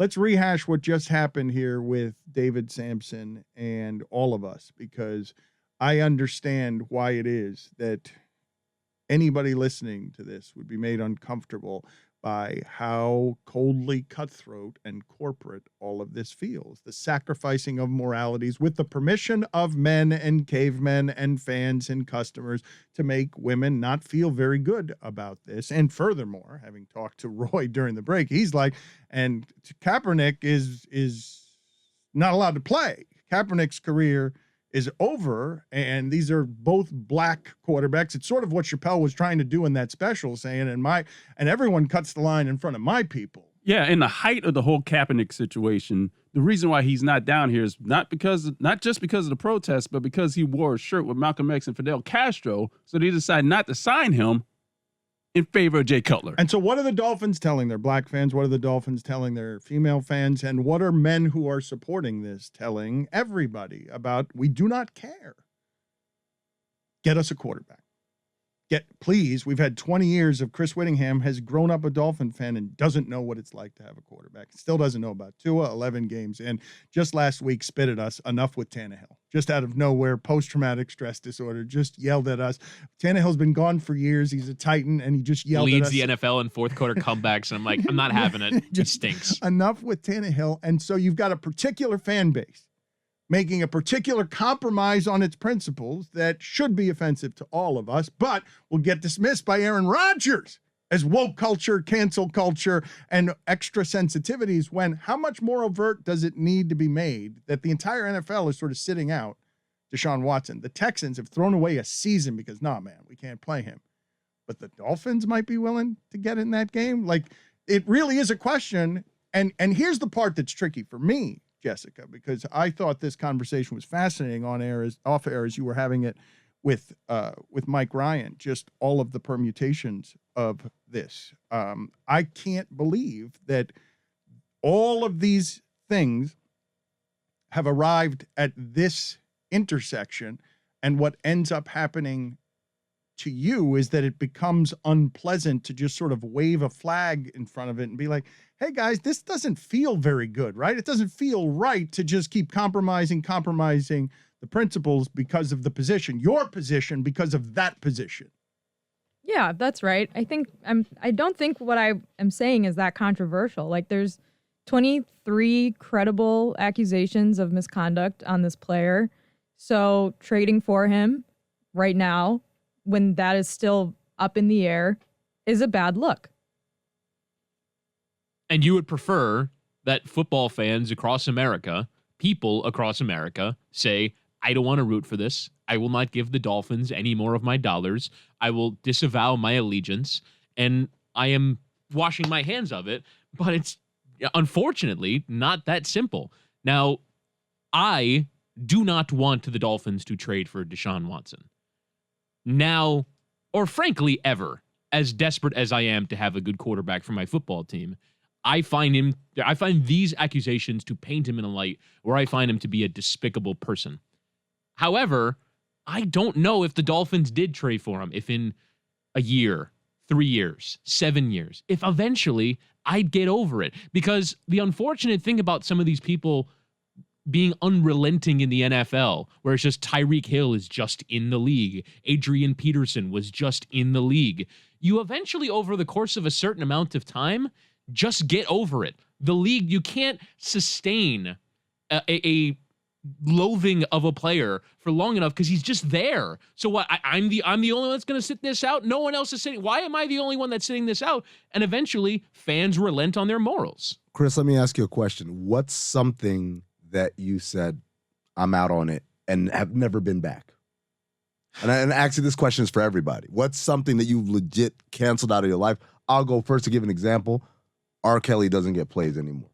let's rehash what just happened here with David Sampson and all of us, because I understand why it is that anybody listening to this would be made uncomfortable by how coldly cutthroat and corporate all of this feels. The sacrificing of moralities with the permission of men and cavemen and fans and customers to make women not feel very good about this. And furthermore, having talked to Roy during the break, he's like, and Kaepernick is not allowed to play. Kaepernick's career is over, and these are both black quarterbacks. It's sort of what Chappelle was trying to do in that special, saying, and everyone cuts the line in front of my people. Yeah, in the height of the whole Kaepernick situation, the reason why he's not down here is not just because of the protest, but because he wore a shirt with Malcolm X and Fidel Castro, so they decided not to sign him in favor of Jay Cutler. And so what are the Dolphins telling their black fans? What are the Dolphins telling their female fans? And what are men who are supporting this telling everybody about, we do not care? Get us a quarterback. Please, we've had 20 years of Chris Whittingham has grown up a Dolphin fan and doesn't know what it's like to have a quarterback. Still doesn't know about Tua, 11 games in. Just last week spit at us, enough with Tannehill. Just out of nowhere, post-traumatic stress disorder, just yelled at us. Tannehill's been gone for years. He's a Titan, and he just yelled at us. Leads the NFL in fourth quarter comebacks, and I'm like, I'm not having it. He stinks. Enough with Tannehill. And so you've got a particular fan base making a particular compromise on its principles that should be offensive to all of us, but will get dismissed by Aaron Rodgers as woke culture, cancel culture, and extra sensitivities, when how much more overt does it need to be made that the entire NFL is sort of sitting out Deshaun Watson? The Texans have thrown away a season because, nah, man, we can't play him. But the Dolphins might be willing to get in that game. Like, it really is a question. And here's the part that's tricky for me, Jessica, because I thought this conversation was fascinating off air as you were having it with Mike Ryan, just all of the permutations of this. I can't believe that all of these things have arrived at this intersection, and what ends up happening to you is that it becomes unpleasant to just sort of wave a flag in front of it and be like, hey guys, this doesn't feel very good, right? It doesn't feel right to just keep compromising the principles because of the position, your position because of that position. Yeah, that's right. I don't think what I am saying is that controversial. Like, there's 23 credible accusations of misconduct on this player. So trading for him right now, when that is still up in the air, is a bad look. And you would prefer that football fans across America, people across America, say, I don't want to root for this. I will not give the Dolphins any more of my dollars. I will disavow my allegiance, and I am washing my hands of it. But it's unfortunately not that simple. Now, I do not want the Dolphins to trade for Deshaun Watson. Now, or frankly, ever, as desperate as I am to have a good quarterback for my football team, I find these accusations to paint him in a light where I find him to be a despicable person. However, I don't know if the Dolphins did trade for him, if in a year, 3 years, 7 years, if eventually I'd get over it. Because the unfortunate thing about some of these people being unrelenting in the NFL, where it's just Tyreek Hill is just in the league, Adrian Peterson was just in the league, you eventually, over the course of a certain amount of time, just get over it. The league, you can't sustain a loathing of a player for long enough because he's just there. So what? I'm the only one that's going to sit this out. No one else is sitting. Why am I the only one that's sitting this out? And eventually, fans relent on their morals. Chris, let me ask you a question. What's something that you said, I'm out on it, and have never been back? And actually, this question is for everybody. What's something that you've legit canceled out of your life? I'll go first to give an example. R. Kelly doesn't get plays anymore.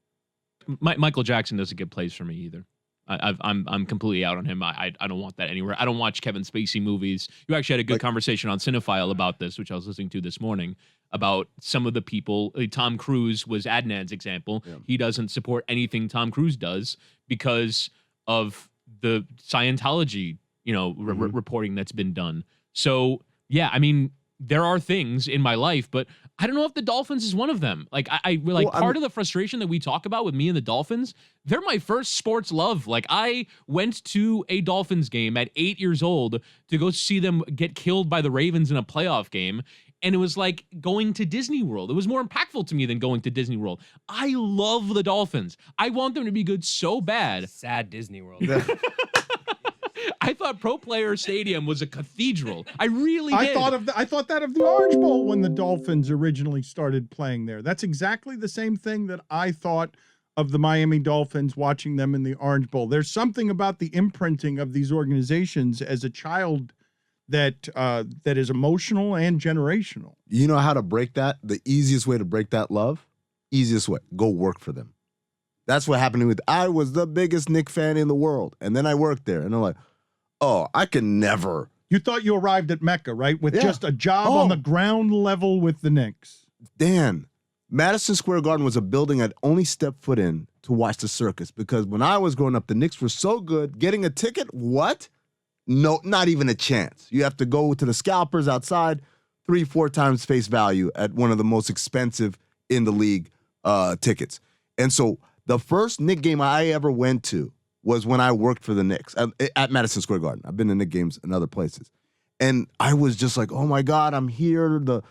Michael Jackson doesn't get plays for me either. I'm completely out on him. I don't want that anywhere. I don't watch Kevin Spacey movies. You actually had a good conversation on Cinephile about this, which I was listening to this morning, about some of the people. Tom Cruise was Adnan's example. Yeah. He doesn't support anything Tom Cruise does because of the Scientology, reporting that's been done. So, yeah, I mean, there are things in my life, but I don't know if the Dolphins is one of them. Like part of the frustration that we talk about with me and the Dolphins, they're my first sports love. Like I went to a Dolphins game at 8 years old to go see them get killed by the Ravens in a playoff game. And it was like going to Disney World. It was more impactful to me than going to Disney World. I love the Dolphins. I want them to be good so bad. Sad Disney World. I thought Pro Player Stadium was a cathedral. I really did. I thought that of the Orange Bowl when the Dolphins originally started playing there. That's exactly the same thing that I thought of the Miami Dolphins watching them in the Orange Bowl. There's something about the imprinting of these organizations as a child that is emotional and generational. You know how to break that? The easiest way to break that love? Easiest way. Go work for them. That's what happened with, I was the biggest Knick fan in the world. And then I worked there. And I'm like, oh, I can never. You thought you arrived at Mecca, right? With just a job on the ground level with the Knicks. Dan, Madison Square Garden was a building I'd only stepped foot in to watch the circus. Because when I was growing up, the Knicks were so good. Getting a ticket, what? No, not even a chance. You have to go to the scalpers outside, 3-4 times face value at one of the most expensive in the league tickets. And so the first Knick game I ever went to was when I worked for the Knicks at Madison Square Garden. I've been to Knick games in other places. And I was just like, oh my God, I'm here, the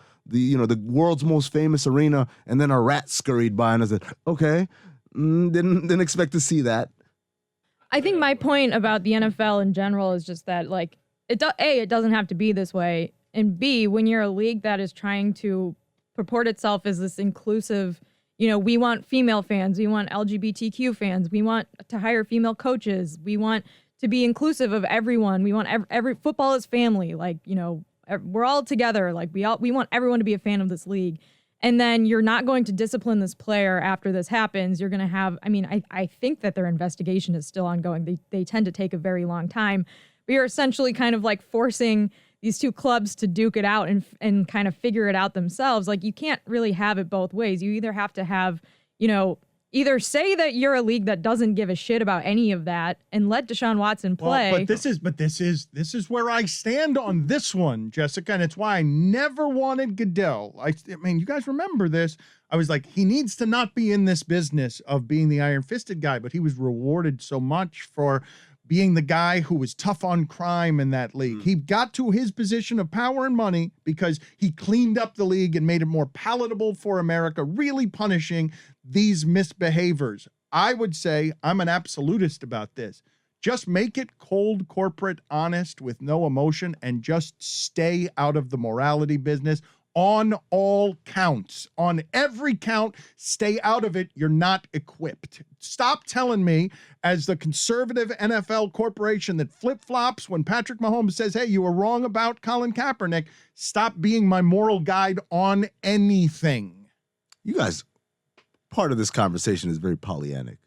world's most famous arena. And then a rat scurried by and I said, okay, didn't expect to see that. I think my point about the NFL in general is just that, like, it doesn't have to be this way. And B, when you're a league that is trying to purport itself as this inclusive, we want female fans, we want LGBTQ fans, we want to hire female coaches, we want to be inclusive of everyone, we want every football is family, like, we're all together, like we want everyone to be a fan of this league. And then you're not going to discipline this player after this happens. You're going to have, I think that their investigation is still ongoing. They tend to take a very long time. But you're essentially kind of like forcing these two clubs to duke it out and kind of figure it out themselves. Like, you can't really have it both ways. You either have to have, either say that you're a league that doesn't give a shit about any of that and let Deshaun Watson play. Well, but this is where I stand on this one, Jessica, and it's why I never wanted Goodell. I mean, you guys remember this. I was like, he needs to not be in this business of being the iron-fisted guy, but he was rewarded so much for being the guy who was tough on crime in that league. He got to his position of power and money because he cleaned up the league and made it more palatable for America, really punishing these misbehaviors. I would say I'm an absolutist about this. Just make it cold, corporate, honest, with no emotion, and just stay out of the morality business. On all counts, on every count, stay out of it. You're not equipped. Stop telling me, as the conservative NFL corporation that flip-flops when Patrick Mahomes says, hey, you were wrong about Colin Kaepernick, stop being my moral guide on anything. You guys, part of this conversation is very Pollyannic.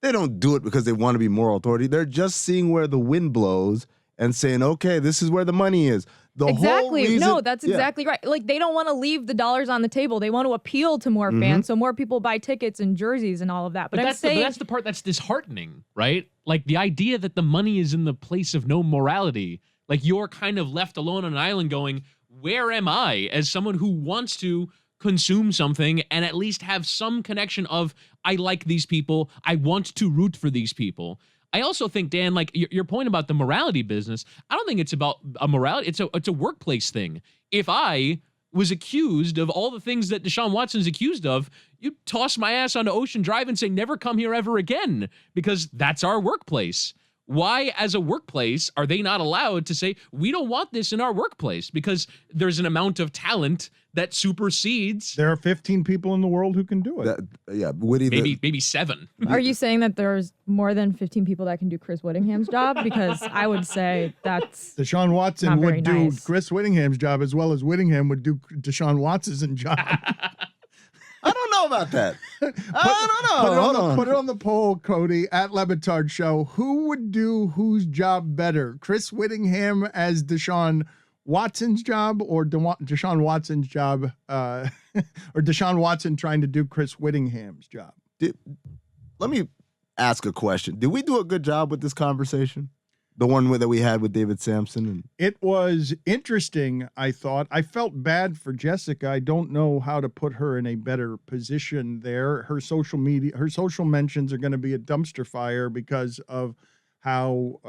They don't do it because they want to be moral authority. They're just seeing where the wind blows and saying, okay, this is where the money is. Exactly. No, that's exactly right. Like, they don't want to leave the dollars on the table. They want to appeal to more fans, so more people buy tickets and jerseys and all of that. But that's the part that's disheartening, right? Like, the idea that the money is in the place of no morality. Like, you're kind of left alone on an island going, where am I as someone who wants to consume something and at least have some connection of, I like these people, I want to root for these people. I also think, Dan, like your point about the morality business, I don't think it's about a morality. It's a workplace thing. If I was accused of all the things that Deshaun Watson's accused of, you toss my ass onto Ocean Drive and say, never come here ever again, because that's our workplace. Why, as a workplace, are they not allowed to say, we don't want this in our workplace? Because there's an amount of talent that supersedes. There are 15 people in the world who can do it. Woody. Maybe 7. Are you saying that there's more than 15 people that can do Chris Whittingham's job? Because I would say that's Deshaun Watson not would very do nice. Chris Whittingham's job as well as Whittingham would do Deshaun Watson's job. I don't know about that. I don't know. Put it on the poll, Cody, at Batard Show. Who would do whose job better? Chris Whittingham as Deshaun Watson's job, or Deshaun Watson's job, or Deshaun Watson trying to do Chris Whittingham's job? Let me ask a question. Did we do a good job with this conversation? The one that we had with David Sampson. And It was interesting, I thought. I felt bad for Jessica. I don't know how to put her in a better position there. Her social mentions are going to be a dumpster fire because of how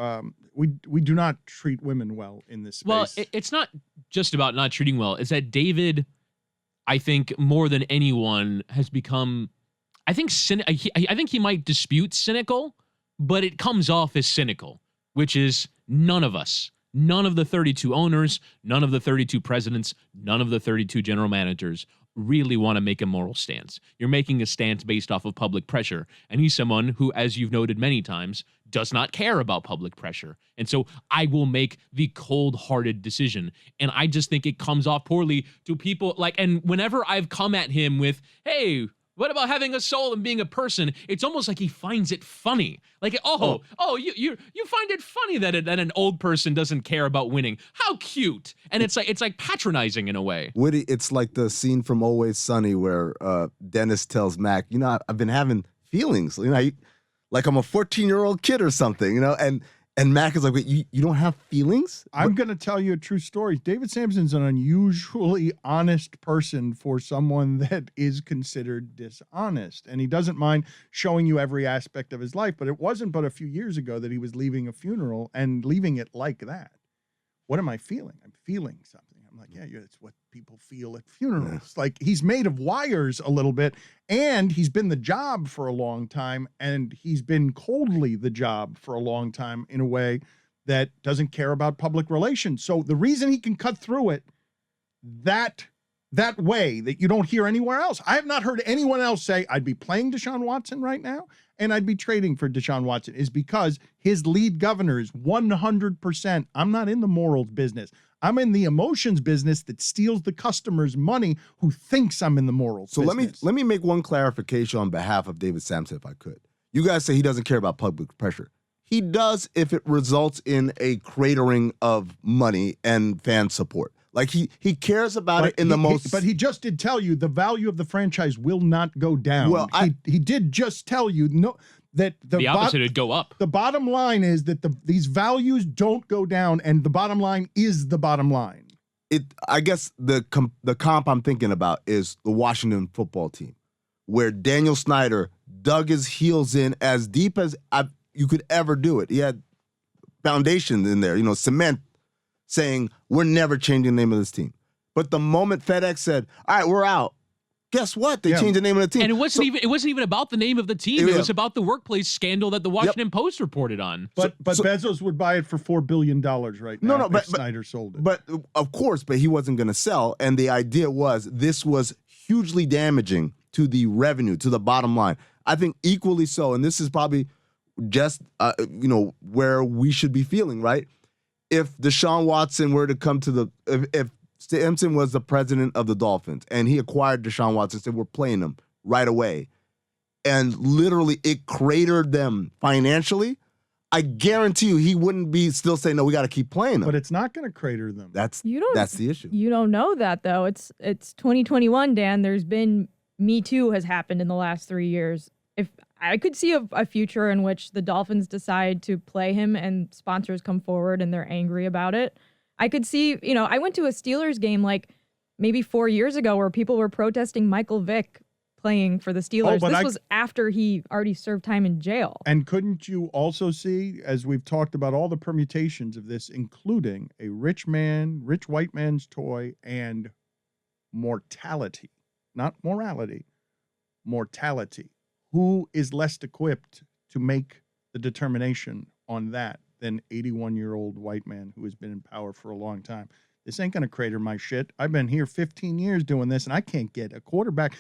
we do not treat women well in this space. Well, it's not just about not treating well. It's that David, I think, more than anyone, has become, I think he might dispute cynical, but it comes off as cynical, which is none of us, none of the 32 owners, none of the 32 presidents, none of the 32 general managers really want to make a moral stance. You're making a stance based off of public pressure. And he's someone who, as you've noted many times, does not care about public pressure. And so I will make the cold-hearted decision. And I just think it comes off poorly to people and whenever I've come at him with, hey, what about having a soul and being a person? It's almost like he finds it funny. You find it funny that an old person doesn't care about winning. How cute! And it's like patronizing in a way. Woody, it's like the scene from Always Sunny where Dennis tells Mac, I've been having feelings, like I'm a 14-year-old kid or something, And Mac is like, wait, you don't have feelings? I'm going to tell you a true story. David Sampson's an unusually honest person for someone that is considered dishonest. And he doesn't mind showing you every aspect of his life. But it wasn't but a few years ago that he was leaving a funeral and leaving it like that. What am I feeling? I'm feeling something. I'm like, yeah, it's what people feel at funerals. Yeah. Like, he's made of wires a little bit, and he's been the job for a long time, and he's been coldly the job for a long time in a way that doesn't care about public relations. So the reason he can cut through it that way that you don't hear anywhere else. I have not heard anyone else say, I'd be playing Deshaun Watson right now, and I'd be trading for Deshaun Watson, is because his lead governor is 100%. I'm not in the morals business. I'm in the emotions business that steals the customer's money who thinks I'm in the morals business. Let me make one clarification on behalf of David Sampson, if I could. You guys say he doesn't care about public pressure. He does if it results in a cratering of money and fan support. Like he cares about it in the most. But he just did tell you the value of the franchise will not go down. Well, he did just tell you that the opposite would go up. The bottom line is that these values don't go down, and the bottom line is the bottom line. I guess the comp I'm thinking about is the Washington football team, where Daniel Snyder dug his heels in as deep as you could ever do it. He had foundation in there, cement, saying, we're never changing the name of this team. But the moment FedEx said, all right, we're out, guess what? They changed the name of the team. And it wasn't even about the name of the team. It was about the workplace scandal that the Washington Post reported on. But Bezos would buy it for $4 billion right now if Snyder sold it. But of course, he wasn't going to sell. And the idea was this was hugely damaging to the revenue, to the bottom line. I think equally so. And this is probably just, where we should be feeling, right? If Deshaun Watson were to come to if Sampson was the president of the Dolphins and he acquired Deshaun Watson, said we're playing him right away, and literally it cratered them financially, I guarantee you he wouldn't be still saying, no, we got to keep playing them. But it's not going to crater them. That's the issue. You don't know that, though. It's 2021, Dan. There's been Me Too has happened in the last 3 years. If I could see a future in which the Dolphins decide to play him and sponsors come forward and they're angry about it. I could see, I went to a Steelers game like maybe 4 years ago where people were protesting Michael Vick playing for the Steelers. This was after he already served time in jail. And couldn't you also see, as we've talked about all the permutations of this, including a rich white man's toy and mortality, not morality, mortality. Who is less equipped to make the determination on that than 81-year-old white man who has been in power for a long time? This ain't going to crater my shit. I've been here 15 years doing this, and I can't get a quarterback.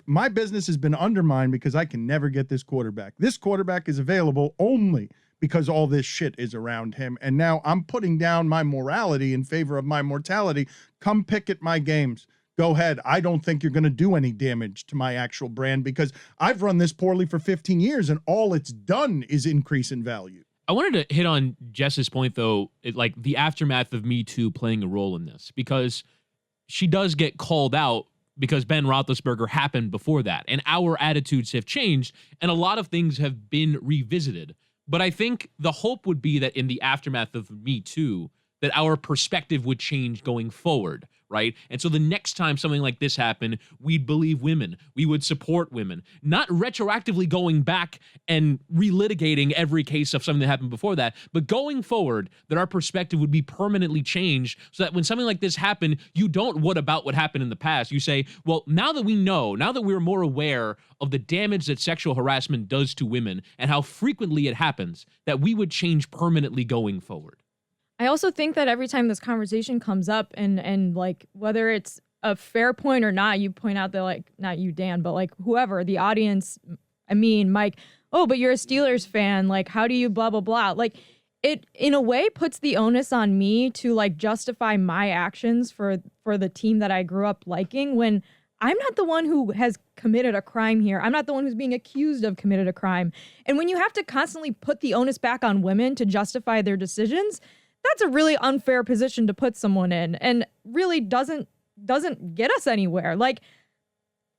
My business has been undermined because I can never get this quarterback. This quarterback is available only because all this shit is around him, and now I'm putting down my morality in favor of my mortality. Come pick at my games. Go ahead. I don't think you're going to do any damage to my actual brand because I've run this poorly for 15 years and all it's done is increase in value. I wanted to hit on Jess's point, though, like the aftermath of Me Too playing a role in this, because she does get called out because Ben Roethlisberger happened before that. And our attitudes have changed and a lot of things have been revisited. But I think the hope would be that in the aftermath of Me Too, that our perspective would change going forward, right? And so the next time something like this happened, we'd believe women, we would support women, not retroactively going back and relitigating every case of something that happened before that, but going forward, that our perspective would be permanently changed so that when something like this happened, you don't what about what happened in the past. You say, well, now that we know, now that we're more aware of the damage that sexual harassment does to women and how frequently it happens, that we would change permanently going forward. I also think that every time this conversation comes up and like whether it's a fair point or not, you point out that like, not you, Dan, but like whoever, the audience, I mean, Mike, oh, but you're a Steelers fan. Like, how do you blah, blah, blah? Like it in a way puts the onus on me to like justify my actions for the team that I grew up liking when I'm not the one who has committed a crime here. I'm not the one who's being accused of committed a crime. And when you have to constantly put the onus back on women to justify their decisions, that's a really unfair position to put someone in and really doesn't get us anywhere. Like,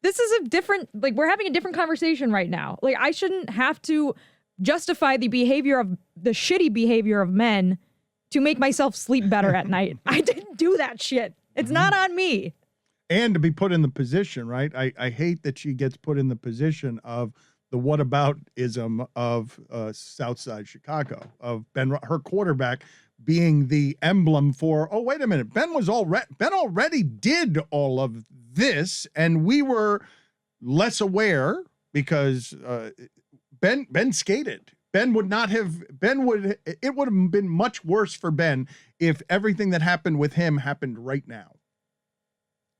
this is a different, like, we're having a different conversation right now. Like, I shouldn't have to justify the shitty behavior of men to make myself sleep better at night. I didn't do that shit. It's not on me. And to be put in the position, right? I hate that she gets put in the position of the whataboutism of Southside Chicago, of her quarterback being the emblem for, oh, wait a minute, Ben already did all of this, and we were less aware because Ben skated. It would have been much worse for Ben if everything that happened with him happened right now.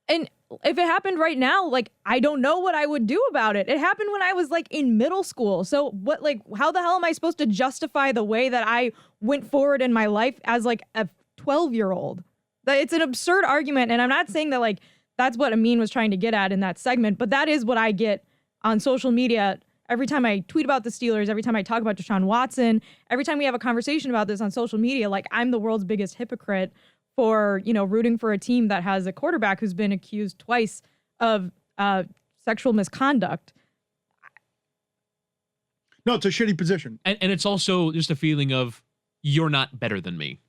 And if it happened right now, like, I don't know what I would do about it. It happened when I was like in middle school. So what, like, how the hell am I supposed to justify the way that I went forward in my life as like a 12-year-old? It's an absurd argument. And I'm not saying that like, that's what Amin was trying to get at in that segment, but that is what I get on social media. Every time I tweet about the Steelers, every time I talk about Deshaun Watson, every time we have a conversation about this on social media, like I'm the world's biggest hypocrite for, you know, rooting for a team that has a quarterback who's been accused twice of sexual misconduct. No, it's a shitty position. And it's also just a feeling of you're not better than me.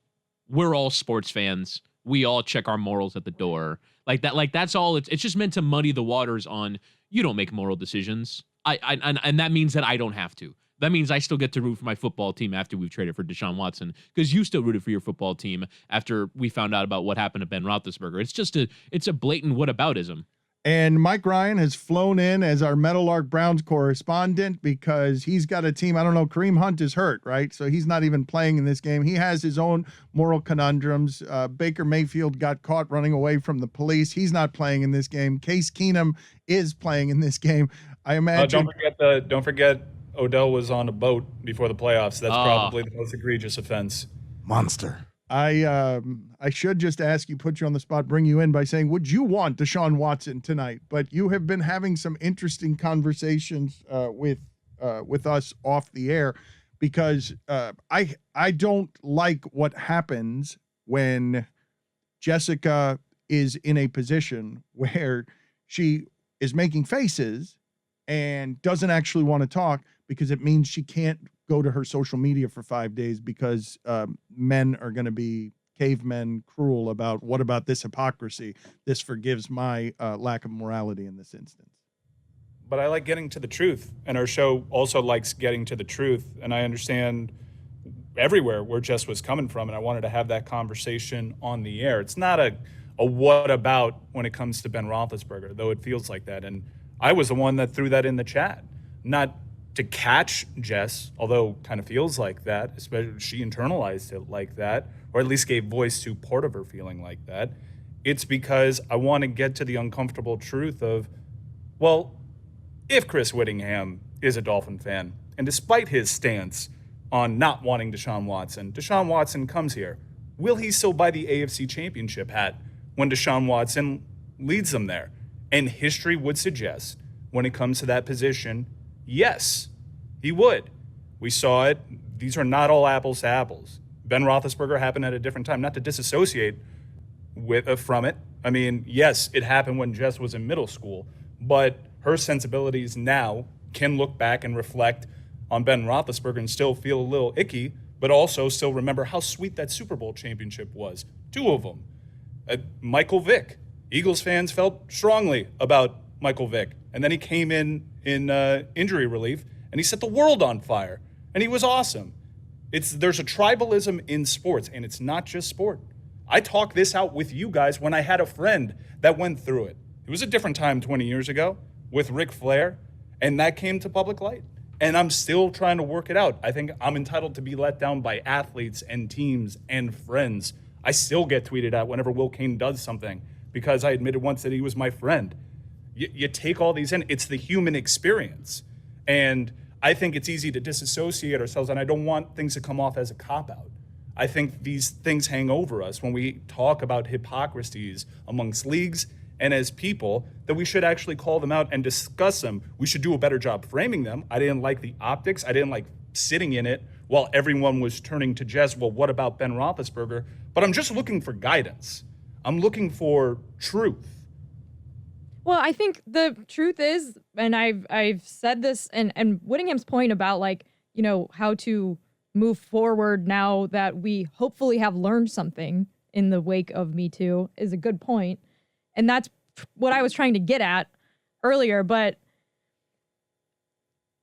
We're all sports fans. We all check our morals at the door. Like that, like that's all. It's just meant to muddy the waters on you don't make moral decisions. And that means that I don't have to. That means I still get to root for my football team after we've traded for Deshaun Watson because you still rooted for your football team after we found out about what happened to Ben Roethlisberger. It's a blatant whataboutism. And Mike Ryan has flown in as our Meadowlark Browns correspondent because he's got a team. I don't know. Kareem Hunt is hurt, right? So he's not even playing in this game. He has his own moral conundrums. Baker Mayfield got caught running away from the police. He's not playing in this game. Case Keenum is playing in this game. I imagine. Don't forget Odell was on a boat before the playoffs. That's probably the most egregious offense. Monster. I should just ask you, put you on the spot, bring you in by saying, would you want Deshaun Watson tonight? But you have been having some interesting conversations with us off the air because I don't like what happens when Jessica is in a position where she is making faces and doesn't actually want to talk because it means she can't go to her social media for 5 days because men are going to be cavemen cruel about what about this hypocrisy? This forgives my lack of morality in this instance. But I like getting to the truth, and our show also likes getting to the truth, and I understand everywhere where Jess was coming from, and I wanted to have that conversation on the air. It's not a what about when it comes to Ben Roethlisberger, though it feels like that, and I was the one that threw that in the chat. Not to catch Jess, although kind of feels like that, especially she internalized it like that, or at least gave voice to part of her feeling like that. It's because I want to get to the uncomfortable truth of, well, if Chris Whittingham is a Dolphin fan, and despite his stance on not wanting Deshaun Watson comes here, will he still buy the AFC Championship hat when Deshaun Watson leads them there? And history would suggest, when it comes to that position, yes, he would. We saw it. These are not all apples to apples. Ben Roethlisberger happened at a different time, not to disassociate from it. I mean, yes, it happened when Jess was in middle school, but her sensibilities now can look back and reflect on Ben Roethlisberger and still feel a little icky, but also still remember how sweet that Super Bowl championship was. 2 of them. Michael Vick. Eagles fans felt strongly about Michael Vick. And then he came in injury relief, and he set the world on fire. And he was awesome. There's a tribalism in sports, and it's not just sport. I talked this out with you guys when I had a friend that went through it. It was a different time 20 years ago with Ric Flair, and that came to public light. And I'm still trying to work it out. I think I'm entitled to be let down by athletes and teams and friends. I still get tweeted at whenever Will Cain does something because I admitted once that he was my friend. You take all these in. It's the human experience. And I think it's easy to disassociate ourselves, and I don't want things to come off as a cop-out. I think these things hang over us when we talk about hypocrisies amongst leagues and as people, that we should actually call them out and discuss them. We should do a better job framing them. I didn't like the optics. I didn't like sitting in it while everyone was turning to Jess, well, what about Ben Roethlisberger? But I'm just looking for guidance. I'm looking for truth. Well, I think the truth is, and I've said this, and Whittingham's point about, like, you know, how to move forward now that we hopefully have learned something in the wake of Me Too is a good point. And that's what I was trying to get at earlier. But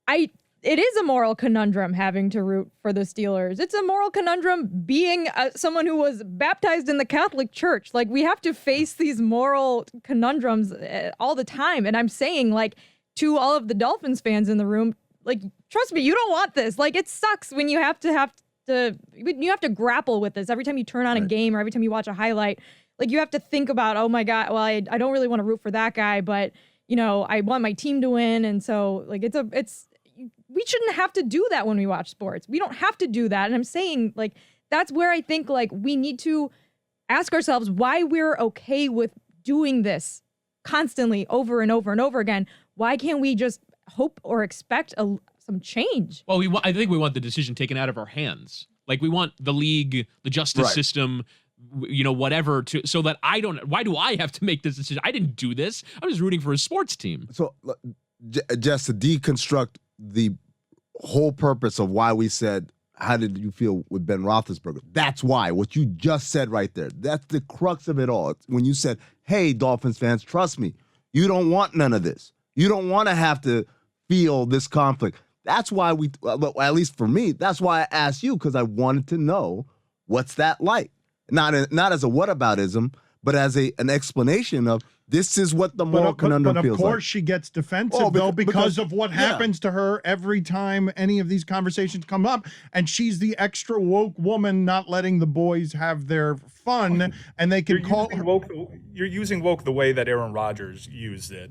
it is a moral conundrum having to root for the Steelers. It's a moral conundrum being someone who was baptized in the Catholic Church. Like, we have to face these moral conundrums all the time. And I'm saying, like, to all of the Dolphins fans in the room, like, trust me, you don't want this. Like, it sucks when you have to grapple with this every time you turn on a game or every time you watch a highlight. Like, you have to think about, oh my God, well, I don't really want to root for that guy, but, you know, I want my team to win. And so, like, we shouldn't have to do that when we watch sports. We don't have to do that. And I'm saying, like, that's where I think, like, we need to ask ourselves why we're okay with doing this constantly over and over and over again. Why can't we just hope or expect some change? Well, I think we want the decision taken out of our hands. Like, we want the league, the justice system, you know, whatever, so that why do I have to make this decision? I didn't do this. I'm just rooting for a sports team. So just to deconstruct the whole purpose of why we said, how did you feel with Ben Roethlisberger? That's why, what you just said right there, that's the crux of it all. It's when you said, hey, Dolphins fans, trust me, you don't want none of this. You don't want to have to feel this conflict. That's why at least for me, that's why I asked you, because I wanted to know what's that like. Not as a whataboutism, but as an explanation of this is what the moral conundrum feels like. But of course she gets defensive, because of what happens to her every time any of these conversations come up. And she's the extra woke woman not letting the boys have their fun, and they can call her. You're using woke the way that Aaron Rodgers used it.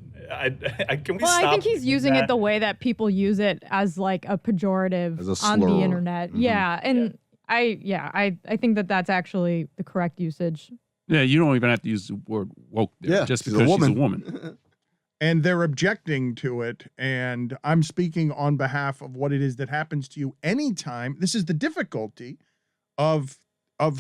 Can we stop? I think he's using it the way that people use it as, like, a pejorative on the internet. Mm-hmm. Yeah, and I think that's actually the correct usage. Yeah, you don't even have to use the word woke there, just because she's a woman. And they're objecting to it, and I'm speaking on behalf of what it is that happens to you anytime. This is the difficulty of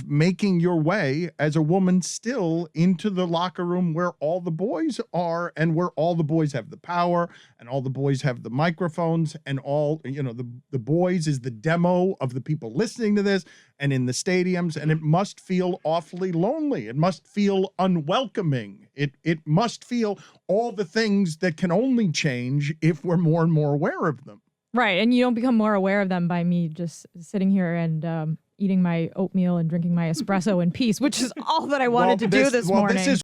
making your way as a woman still into the locker room where all the boys are, and where all the boys have the power, and all the boys have the microphones, and all, you know, the boys is the demo of the people listening to this and in the stadiums, and it must feel awfully lonely. It must feel unwelcoming. It must feel all the things that can only change if we're more and more aware of them. Right, and you don't become more aware of them by me just sitting here and eating my oatmeal and drinking my espresso in peace, which is all that I wanted to do this morning. This is